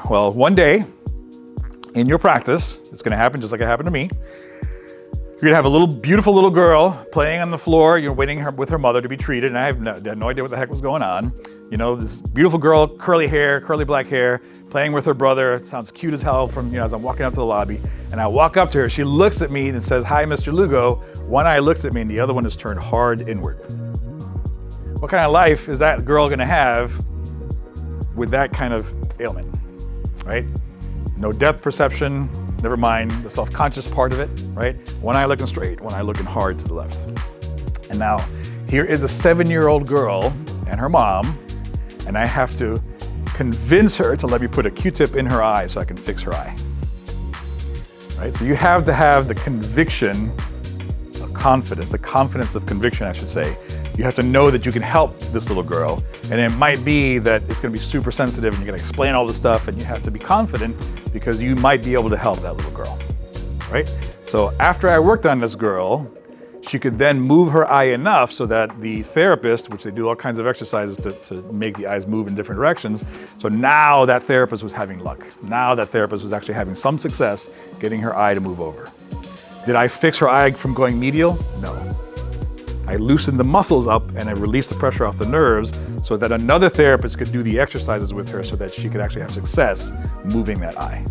Well, one day in your practice, it's gonna happen just like it happened to me. You're gonna have a beautiful little girl playing on the floor. You're waiting with her mother to be treated, and I had no idea what the heck was going on. You know, this beautiful girl, curly hair, curly black hair, playing with her brother. It sounds cute as hell from, as I'm walking out to the lobby. And I walk up to her, she looks at me and says, "Hi, Mr. Lugo." One eye looks at me and the other one is turned hard inward. What kind of life is that girl gonna have with that kind of ailment, right? No depth perception, never mind the self-conscious part of it, right? One eye looking straight, one eye looking hard to the left. And now, here is a 7-year-old girl and her mom, and I have to convince her to let me put a Q-tip in her eye so I can fix her eye. Right? So you have to have the conviction of confidence, the confidence of conviction, I should say. You have to know that you can help this little girl, and it might be that it's gonna be super sensitive and you're gonna explain all this stuff, and you have to be confident because you might be able to help that little girl, right? So after I worked on this girl, she could then move her eye enough so that the therapist, which they do all kinds of exercises to make the eyes move in different directions, so now that therapist was having luck. Now that therapist was actually having some success getting her eye to move over. Did I fix her eye from going medial? No. I loosened the muscles up and I released the pressure off the nerves so that another therapist could do the exercises with her so that she could actually have success moving that eye.